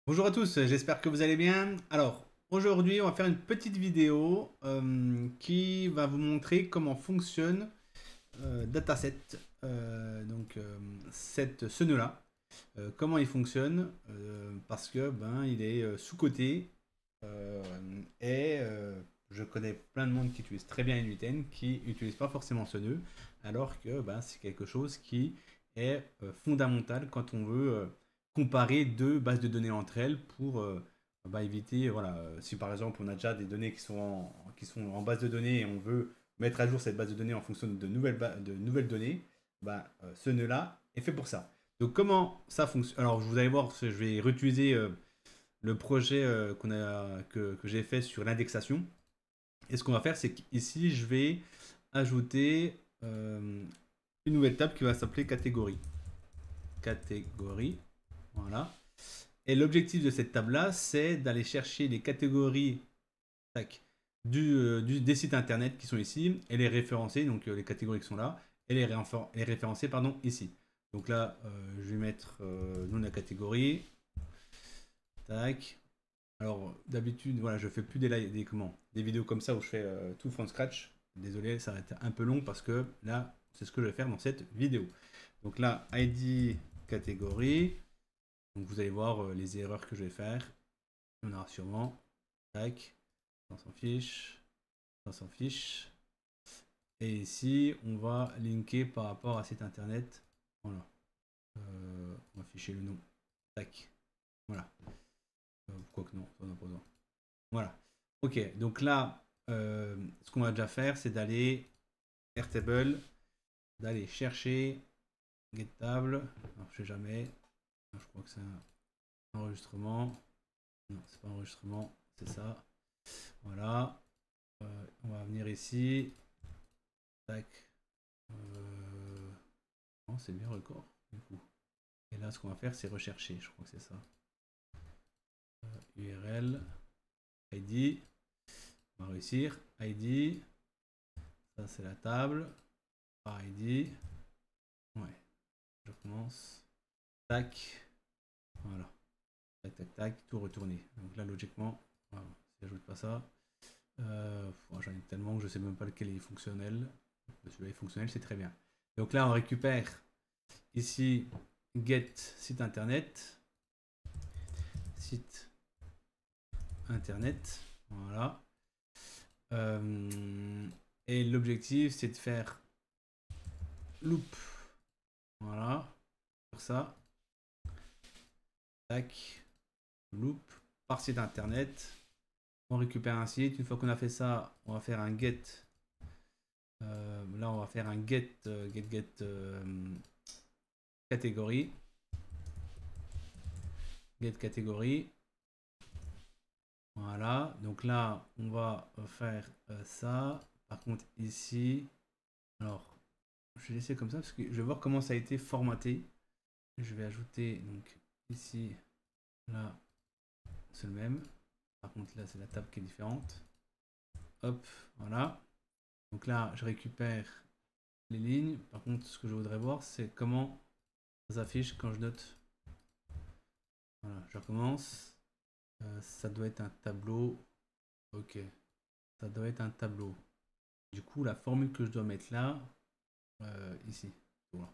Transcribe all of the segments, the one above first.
Bonjour à tous, j'espère que vous allez bien. Alors, aujourd'hui, on va faire une petite vidéo qui va vous montrer comment fonctionne Dataset, ce nœud-là, comment il fonctionne, parce que il est sous-coté euh, et je connais plein de monde qui utilise très bien N8N qui n'utilise pas forcément ce nœud, alors que c'est quelque chose qui est fondamental quand on veut comparer deux bases de données entre elles pour éviter, voilà, si par exemple on a déjà des données qui sont en base de données et on veut mettre à jour cette base de données en fonction de de nouvelles données, ce nœud-là est fait pour ça. Donc comment ça fonctionne? Alors vous allez voir, je vais réutiliser le projet que j'ai fait sur l'indexation. Et ce qu'on va faire, c'est qu'ici, je vais ajouter une nouvelle table qui va s'appeler catégorie. Catégorie, voilà. Et l'objectif de cette table-là, c'est d'aller chercher les catégories tac, des sites internet qui sont ici et les référencer, donc les catégories qui sont là, et les référencer pardon, ici. Donc là, je vais mettre le nom de la catégorie. Tac. Alors d'habitude, voilà, je fais plus des vidéos comme ça où je fais tout from scratch. Désolé, ça va être un peu long parce que là, c'est ce que je vais faire dans cette vidéo. Donc là, ID catégorie. Donc vous allez voir les erreurs que je vais faire. On aura sûrement. Tac. On s'en fiche. On s'en fiche. Et ici, on va linker par rapport à site internet. Voilà. On va afficher le nom. Tac. Voilà. Quoi que non, ça n'a pas besoin. Voilà. Ok, donc là, ce qu'on va déjà faire, c'est d'aller Airtable, d'aller chercher GetTable. Alors, je sais jamais. Je crois que c'est un enregistrement. Non, c'est pas un enregistrement, c'est ça. Voilà. On va venir ici. Tac. Non, c'est bien record, du coup. Et là, ce qu'on va faire, c'est rechercher. Je crois que c'est ça. URL, ID. On va réussir. ID. Ça, c'est la table. Par ID. Ouais. Je commence. Tac. Voilà. Tac, tac, tac. Tout retourner. Donc là, logiquement, voilà, si j'ajoute pas ça, j'en ai tellement que je sais même pas lequel est fonctionnel. Celui-là est fonctionnel, c'est très bien. Donc là, on récupère ici get site internet. Site internet. Voilà. Et l'objectif, c'est de faire loop. Voilà. Pour ça. Tac. Loop par site internet. On récupère un site. Une fois qu'on a fait ça, on va faire un get. Là, on va faire un get catégorie. Get catégorie. Voilà. Donc là, on va faire ça. Par contre, ici, alors, je vais laisser comme ça parce que je vais voir comment ça a été formaté. Je vais ajouter donc ici, là, c'est le même. Par contre, là, c'est la table qui est différente. Hop, voilà. Donc là, je récupère les lignes. Par contre, ce que je voudrais voir, c'est comment ça s'affiche quand je note. Voilà, je recommence. Ça doit être un tableau. Ok, ça doit être un tableau. Du coup, la formule que je dois mettre là, ici. Voilà.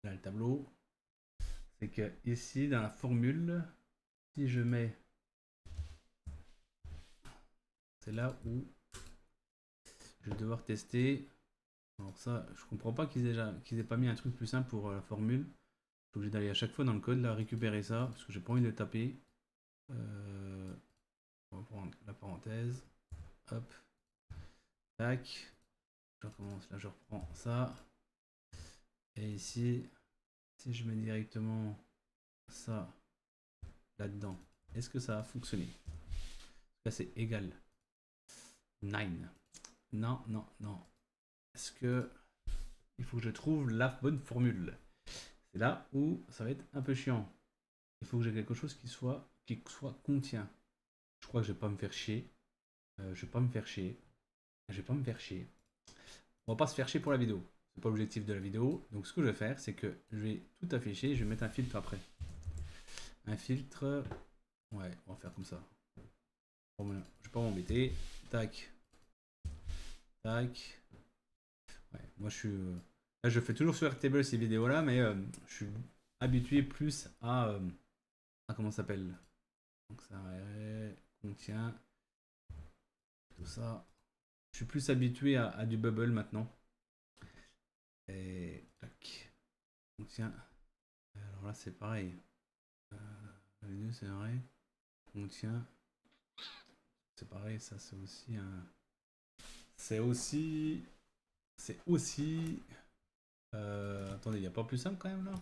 Là, le tableau. C'est que ici, dans la formule, si je mets. C'est là où je vais devoir tester. Alors ça, je comprends pas qu'ils aient pas mis un truc plus simple pour la formule. Je suis obligé d'aller à chaque fois dans le code, là, récupérer ça, parce que j'ai pas envie de taper. On va prendre la parenthèse. Hop. Tac. Je recommence, là je reprends ça. Et ici, si je mets directement ça là-dedans, est-ce que ça va fonctionner? Là c'est égal. 9. Non, non, non. Est-ce que il faut que je trouve la bonne formule? C'est là où ça va être un peu chiant. Il faut que j'ai quelque chose qui soit contient. Je crois que je vais pas me faire chier. Je vais pas me faire chier. Je vais pas me faire chier. On va pas se faire chier pour la vidéo. C'est pas l'objectif de la vidéo. Donc ce que je vais faire, c'est que je vais tout afficher. Je vais mettre un filtre après. un filtre. Ouais, on va faire comme ça. Bon, je vais pas m'embêter. Tac. Tac. Ouais, moi je suis. Là, je fais toujours sur Airtable ces vidéos-là, mais je suis habitué plus à comment ça s'appelle. Donc ça contient tout ça. Je suis plus habitué à du bubble maintenant. Et tac. Contient. Alors là, c'est pareil. Les deux, c'est vrai. Contient. C'est pareil, ça c'est aussi un. C'est aussi. C'est aussi. Attendez, il n'y a pas plus simple quand même là.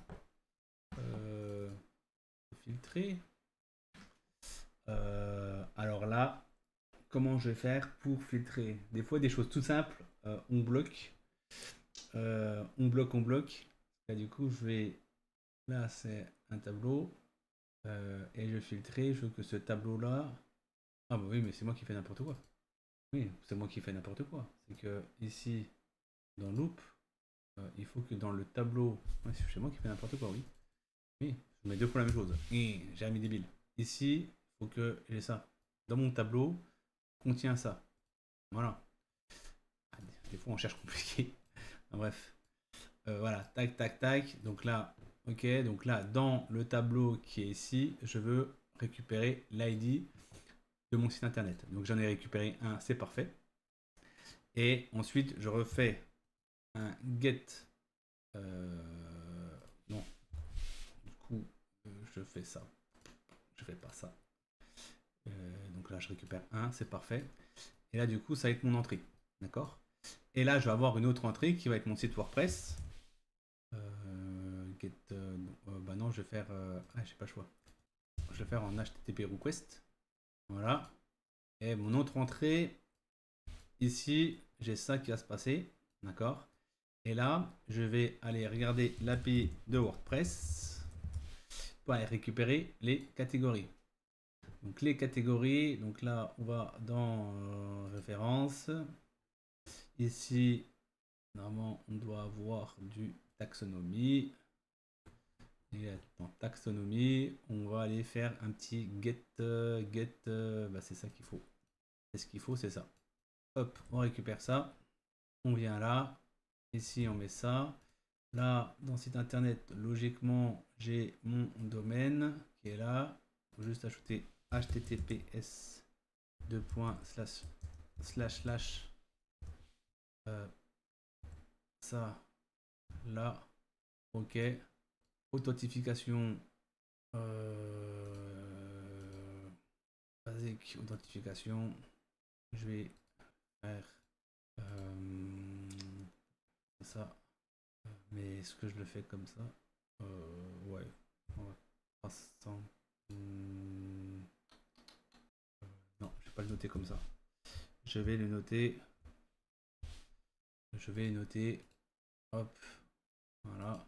Filtrer. Alors là, comment je vais faire pour filtrer? Des fois, des choses tout simples, on bloque. On bloque. Là, du coup, je vais. Là, c'est un tableau. Et je vais filtrer. Je veux que ce tableau-là. Ah, bah oui, mais c'est moi qui fais n'importe quoi. Oui, c'est moi qui fais n'importe quoi. C'est que ici, dans Loop, il faut que dans le tableau. Ouais, c'est moi qui fais n'importe quoi, oui. Oui, je mets deux fois la même chose. J'ai un mis débile. Ici, il faut que j'ai ça. Dans mon tableau, contient ça. Voilà. Ah, des fois, on cherche compliqué. Bref. Voilà, tac, tac, tac. Donc là, ok. Donc là, dans le tableau qui est ici, je veux récupérer l'ID de mon site internet. Donc j'en ai récupéré un, c'est parfait. Et ensuite, je refais un get. Non. Du coup, je fais ça. Je fais pas ça. Donc là, je récupère un, c'est parfait. Et là, du coup, ça va être mon entrée. D'accord? Et là, je vais avoir une autre entrée qui va être mon site WordPress. Bah non, je vais faire. J'ai pas le choix. Je vais faire en HTTP request. Voilà. Et mon autre entrée, ici, j'ai ça qui va se passer. D'accord? Et là, je vais aller regarder l'API de WordPress pour aller récupérer les catégories. Donc les catégories, donc là, on va dans références. Ici, normalement, on doit avoir du taxonomie. Et dans taxonomie, on va aller faire un petit get. Bah c'est ça qu'il faut. C'est ce qu'il faut, c'est ça. Hop, on récupère ça. On vient là. Ici, on met ça. Là, dans site internet, logiquement, j'ai mon domaine qui est là. Il faut juste ajouter https ça là. Ok. Authentification basique, authentification. Je vais faire ça. Mais est-ce que je le fais comme ça? Ouais. On va pas sans. Non, je vais pas le noter comme ça. Je vais le noter. Je vais noter. Hop. Voilà.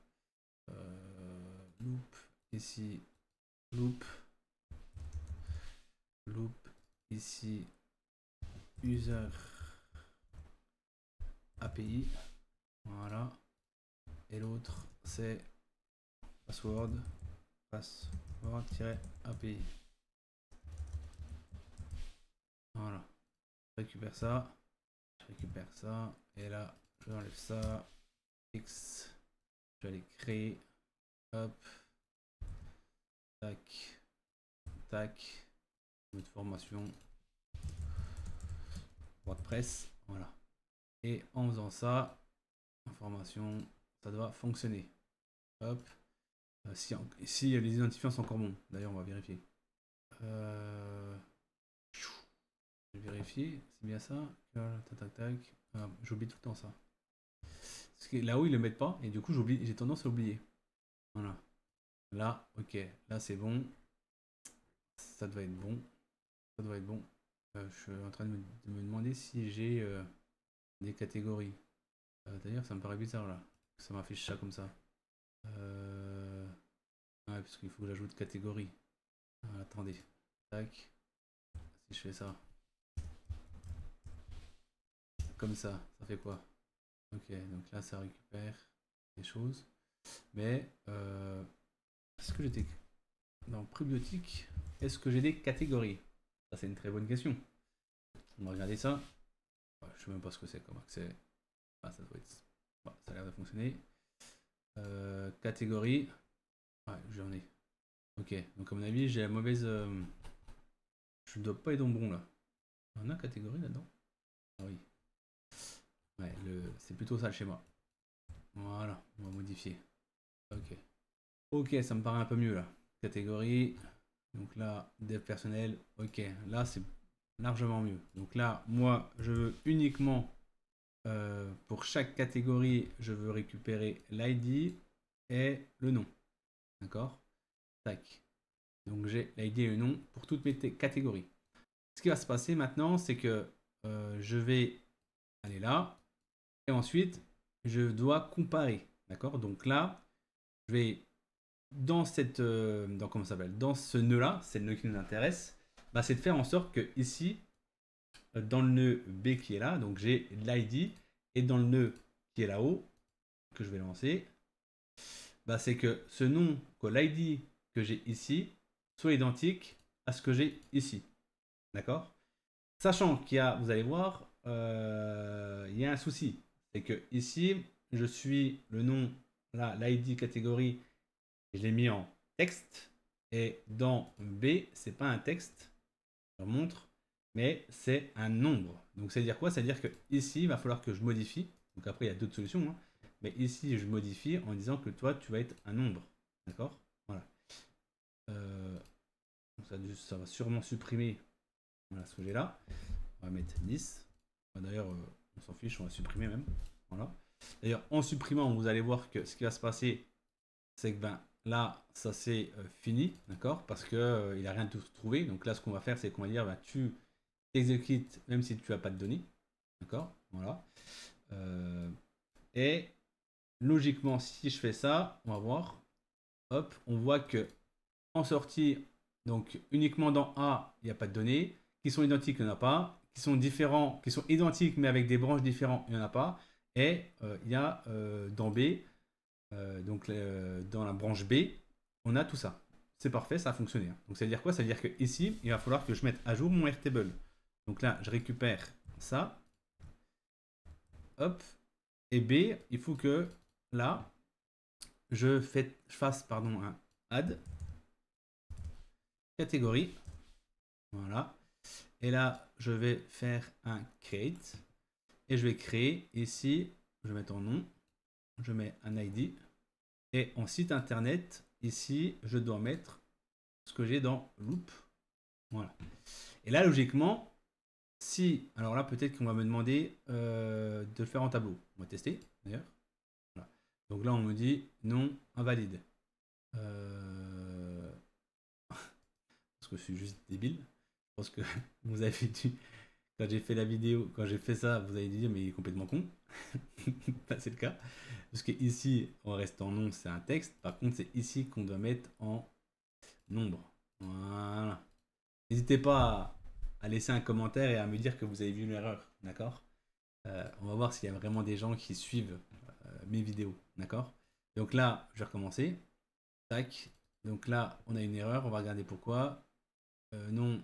Loop. Ici. Loop. Loop. Ici. User. API. Voilà. Et l'autre, c'est password. Password-API. Voilà. Je récupère ça. Je récupère ça. Et là, j'enlève ça. X. Je vais aller créer. Hop. Tac. Tac. Notre formation. WordPress. Voilà. Et en faisant ça, information, ça doit fonctionner. Hop. Si les identifiants sont encore bons. D'ailleurs, on va vérifier. Je vais vérifier. C'est bien ça. Tac, tac, tac. J'oublie tout le temps ça. Parce que là-haut, ils le mettent pas. Et du coup, j'ai tendance à oublier. Voilà. Là, ok. Là, c'est bon. Ça doit être bon. Ça doit être bon. Je suis en train de me demander si j'ai des catégories. D'ailleurs, ça me paraît bizarre là. Ça m'affiche ça comme ça. Ouais, parce qu'il faut que j'ajoute catégorie. Attendez. Tac. Si je fais ça. Comme ça fait quoi? Ok, donc là, ça récupère des choses. Mais est-ce que j'étais. dans Prébiotique, est-ce que j'ai des catégories? Ça, c'est une très bonne question. On va regarder ça. Ouais, je sais même pas ce que c'est comme accès. Ah, ça doit être. Bon, ça a l'air de fonctionner. Catégorie. Ouais, j'en ai. Ok, donc à mon avis, j'ai la mauvaise. Je ne dois pas être dans le bon là. On a catégorie là-dedans? Ah oui. Ouais, c'est plutôt ça le schéma. Voilà, on va modifier. Ok. Ok, ça me paraît un peu mieux là. Catégorie. Donc là, dev personnel. Ok, là c'est largement mieux. Donc là, moi, je veux uniquement pour chaque catégorie, je veux récupérer l'ID et le nom. D'accord? Tac. Donc j'ai l'ID et le nom pour toutes mes catégories. Ce qui va se passer maintenant, c'est que je vais aller là et ensuite je dois comparer. D'accord? Donc là, je vais dans cette comment ça s'appelle, dans ce nœud là, c'est le nœud qui nous intéresse, bah, c'est de faire en sorte que ici dans le nœud B qui est là, donc j'ai l'ID et dans le nœud qui est là-haut que je vais lancer, bah, c'est que ce nom, que l'ID que j'ai ici soit identique à ce que j'ai ici. D'accord? Sachant qu'il y a, vous allez voir, il y a un souci. C'est que ici, je suis le nom, là, l'ID catégorie, je l'ai mis en texte. Et dans B, c'est pas un texte, je montre, mais c'est un nombre. Donc ça veut dire quoi? Ça veut dire que ici, il va falloir que je modifie. Donc après, il y a d'autres solutions. Hein. Mais ici, je modifie en disant que toi, tu vas être un nombre. D'accord? Voilà. Donc ça va sûrement supprimer voilà, ce que j'ai là. On va mettre 10. D'ailleurs, on s'en fiche, on va supprimer même. Voilà. D'ailleurs, en supprimant, vous allez voir que ce qui va se passer, c'est que ben, là, ça c'est fini, d'accord? Parce qu'il n'a rien de tout trouvé. Donc là, ce qu'on va faire, c'est qu'on va dire, ben, tu exécutes même si tu n'as pas de données. D'accord? Voilà. Et logiquement, si je fais ça, on va voir. Hop, on voit que en sortie, donc uniquement dans A, il n'y a pas de données. Qui sont identiques, il n'y en a pas. Qui sont différents, qui sont identiques mais avec des branches différentes, il n'y en a pas. Et il y a dans B, donc dans la branche B, on a tout ça. C'est parfait, ça a fonctionné. Donc ça veut dire quoi? Ça veut dire que ici, il va falloir que je mette à jour mon Airtable. Donc là, je récupère ça. Hop. Et B, il faut que là, je fasse pardon, un add catégorie. Voilà. Et là, je vais faire un create. Et je vais créer ici, je vais mettre en nom, je mets un ID. Et en site internet, ici, je dois mettre ce que j'ai dans loop. Voilà. Et là, logiquement, si, alors là, peut-être qu'on va me demander de le faire en tableau. On va tester, d'ailleurs. Voilà. Donc là, on me dit non, invalide. Parce que je suis juste débile. Je pense que vous avez dû, quand j'ai fait la vidéo, quand j'ai fait ça, vous avez dit mais il est complètement con. C'est le cas. Parce que ici, on reste en nom, c'est un texte. Par contre, c'est ici qu'on doit mettre en nombre. Voilà. N'hésitez pas à laisser un commentaire et à me dire que vous avez vu l'erreur. D'accord? On va voir s'il y a vraiment des gens qui suivent mes vidéos. D'accord? Donc là, je vais recommencer. Tac. Donc là, on a une erreur. On va regarder pourquoi. Non.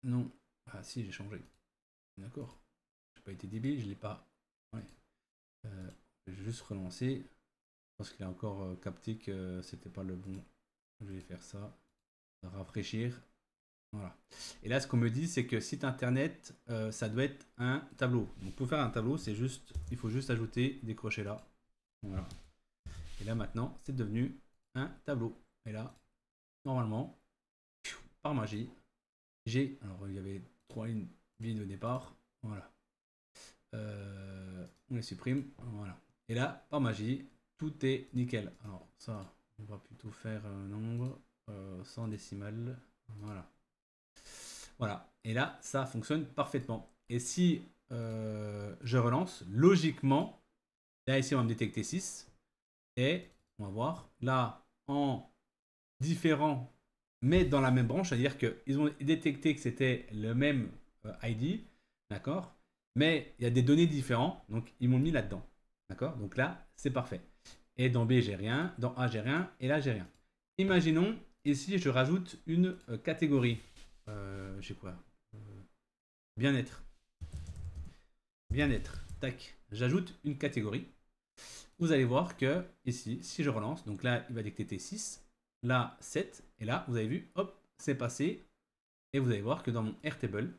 Non. Ah si, j'ai changé. D'accord. J'ai pas été débile, je l'ai pas. Ouais. Je vais juste relancer. Je pense qu'il a encore capté que c'était pas le bon. Je vais faire ça. Rafraîchir. Voilà. Et là, ce qu'on me dit, c'est que site internet, ça doit être un tableau. Donc pour faire un tableau, c'est juste, il faut juste ajouter des crochets là. Voilà. Et là maintenant, c'est devenu un tableau. Et là, normalement, par magie, j'ai. Alors il y avait 3 lignes vides au départ. Voilà. On les supprime. Voilà. Et là, par magie, tout est nickel. Alors ça, on va plutôt faire un nombre sans décimale. Voilà. Voilà. Et là, ça fonctionne parfaitement. Et si je relance, logiquement, là ici on va me détecter 6. Et on va voir, là, en différent, mais dans la même branche, c'est-à-dire qu'ils ont détecté que c'était le même ID, d'accord? Mais il y a des données différentes, donc ils m'ont mis là-dedans, d'accord? Donc là, c'est parfait. Et dans B, j'ai rien. Dans A, j'ai rien. Et là, j'ai rien. Imaginons, ici, je rajoute une catégorie. J'ai quoi? Bien-être. Bien-être. Tac. J'ajoute une catégorie. Vous allez voir que ici, si je relance, donc là, il va détecter 6. Là, 7. Et là, vous avez vu, hop, c'est passé. Et vous allez voir que dans mon Airtable,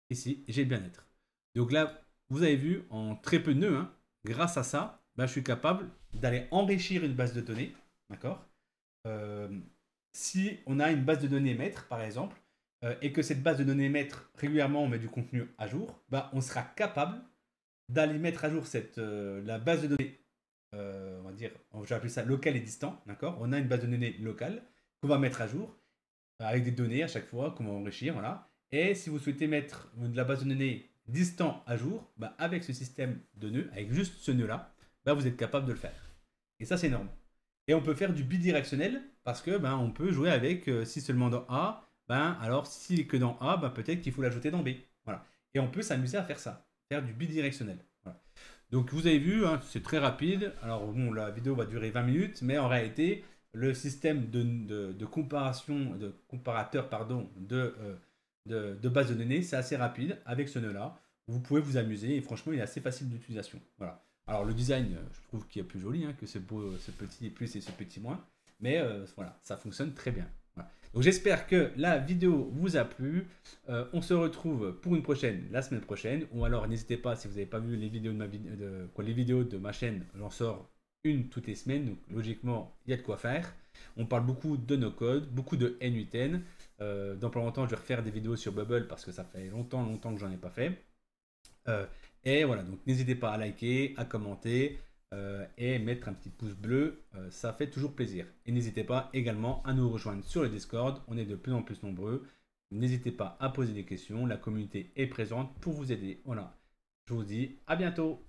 ici, j'ai le bien-être. Donc là, vous avez vu, en très peu de nœuds, hein, grâce à ça, ben, je suis capable d'aller enrichir une base de données. D'accord. euh, Si on a une base de données maître, par exemple, et que cette base de données maître, régulièrement, on met du contenu à jour, bah, on sera capable d'aller mettre à jour la base de données, on va dire, je vais appeler ça local et distant, d'accord. On a une base de données locale qu'on va mettre à jour, avec des données à chaque fois qu'on va enrichir, voilà. Et si vous souhaitez mettre de la base de données distant à jour, bah, avec ce système de nœuds, avec juste ce nœud-là, bah, vous êtes capable de le faire. Et ça, c'est énorme. Et on peut faire du bidirectionnel parce que ben, on peut jouer avec si seulement dans A, ben, alors si que dans A, ben, peut-être qu'il faut l'ajouter dans B. Voilà. Et on peut s'amuser à faire ça, faire du bidirectionnel. Voilà. Donc vous avez vu, hein, c'est très rapide. Alors bon, la vidéo va durer 20 minutes, mais en réalité, le système de comparaison, de comparateur pardon, de base de données, c'est assez rapide avec ce nœud-là. Vous pouvez vous amuser et franchement, il est assez facile d'utilisation. Voilà. Alors le design, je trouve qu'il est plus joli hein, que ce petit plus et ce petit moins. Mais voilà, ça fonctionne très bien. Voilà. Donc j'espère que la vidéo vous a plu. On se retrouve pour une prochaine la semaine prochaine. Ou alors n'hésitez pas, si vous n'avez pas vu les vidéos les vidéos de ma chaîne, j'en sors une toutes les semaines. Donc logiquement, il y a de quoi faire. On parle beaucoup de no-code, beaucoup de N8N. Dans pas longtemps, je vais refaire des vidéos sur Bubble parce que ça fait longtemps que j'en ai pas fait. Et voilà, donc n'hésitez pas à liker, à commenter et mettre un petit pouce bleu, ça fait toujours plaisir. Et n'hésitez pas également à nous rejoindre sur le Discord, on est de plus en plus nombreux. N'hésitez pas à poser des questions, la communauté est présente pour vous aider. Voilà, je vous dis à bientôt.